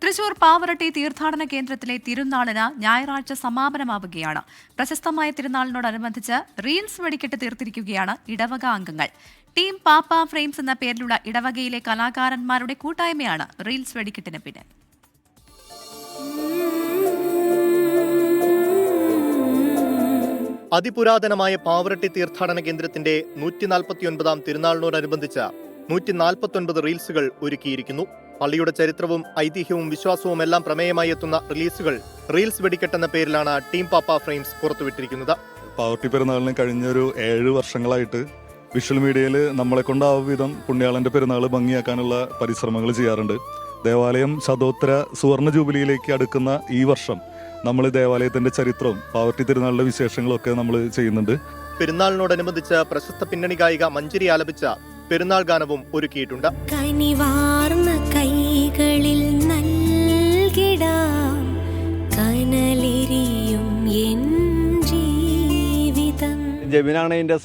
തൃശൂർ പാവറട്ടി തീർത്ഥാടന കേന്ദ്രത്തിലെ തിരുനാളിന് ഞായറാഴ്ച സമാപനമാവുകയാണ്. പ്രശസ്തമായ തിരുനാളിനോടനുബന്ധിച്ച് റീൽസ് വെടിക്കെട്ട് തീർത്തിരിക്കുകയാണ് ഇടവക അംഗങ്ങൾ. ടീം പാപ്പ ഫ്രെയിംസ് എന്ന പേരിലുള്ള ഇടവകയിലെ കലാകാരന്മാരുടെ കൂട്ടായ്മയാണ് റീൽസ് വെടിക്കെട്ടിന് പിന്നിൽ. അതിപുരാതനമായ പാവറട്ടി തീർത്ഥാടന കേന്ദ്രത്തിന്റെ 149ാം തിരുനാളിനോടനുബന്ധിച്ച് 149 റീൽസുകൾ ഒരുക്കിയിരിക്കുന്നു. പള്ളിയുടെ ചരിത്രവും ഐതിഹ്യവും വിശ്വാസവും എല്ലാം പ്രമേയമായി എത്തുന്ന റിലീസുകൾ റീൽസ് വെടിക്കെട്ടെന്ന പേരിലാണ് ടീം പാപ്പ ഫ്രെയിംസ് പുറത്തുവിട്ടിരിക്കുന്നത്. പാവറട്ടി പെരുന്നാളിന് കഴിഞ്ഞൊരു 7 വർഷങ്ങളായിട്ട് വിഷ്വൽ മീഡിയയിൽ നമ്മളെ കൊണ്ടാവും വിധം പുണ്യാളന്റെ പെരുന്നാൾ ഭംഗിയാക്കാനുള്ള പരിശ്രമങ്ങൾ ചെയ്യാറുണ്ട്. ദേവാലയം ശതോത്തര സുവർണ ജൂബിലിയിലേക്ക് അടുക്കുന്ന ഈ വർഷം നമ്മൾ ദേവാലയത്തിന്റെ ചരിത്രവും പാവറട്ടി തിരുനാളിന്റെ വിശേഷങ്ങളും ഒക്കെ നമ്മൾ ചെയ്യുന്നുണ്ട്. പെരുന്നാളിനോടനുബന്ധിച്ച് പ്രശസ്ത പിന്നണി ഗായിക മഞ്ജരി ആലപിച്ച പെരുന്നാൾ ഗാനവും ഒരുക്കിയിട്ടുണ്ട്. കനിവാർന്ന കൈകളിൽ നൽകിടാം കനലെരിയും എൻ ജീവിതം. ജെബിനാണ് ഇതിൻ്റെ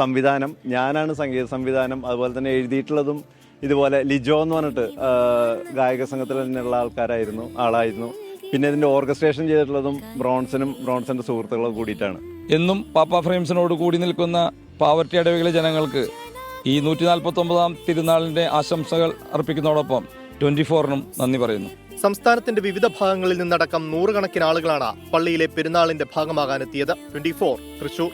സംവിധാനം, ഞാനാണ് സംഗീത സംവിധാനം. അതുപോലെ തന്നെ എഴുതിയിട്ടുള്ളതും ഇതുപോലെ ലിജോ എന്ന് പറഞ്ഞിട്ട് ഗായക സംഘത്തിൽ തന്നെയുള്ള ആളായിരുന്നു. പിന്നെ ഇതിൻ്റെ ഓർക്കസ്ട്രേഷൻ ചെയ്തിട്ടുള്ളതും ബ്രോൺസന്റെ സുഹൃത്തുക്കളും കൂടിയിട്ടാണ്. എന്നും പാപ്പ ഫ്രെയിംസിനോട് കൂടി നിൽക്കുന്ന പാവറട്ടി ഇടവകയിലെ ജനങ്ങൾക്ക് ഈ 149ാം തിരുനാളിന്റെ ആശംസകൾ അർപ്പിക്കുന്നതോടൊപ്പം 24നും നന്ദി പറയുന്നു. സംസ്ഥാനത്തിന്റെ വിവിധ ഭാഗങ്ങളിൽ നിന്നടക്കം നൂറുകണക്കിന് ആളുകളാണ് പള്ളിയിലെ പെരുന്നാളിന്റെ ഭാഗമാകാനെത്തിയത്. 24 തൃശൂർ.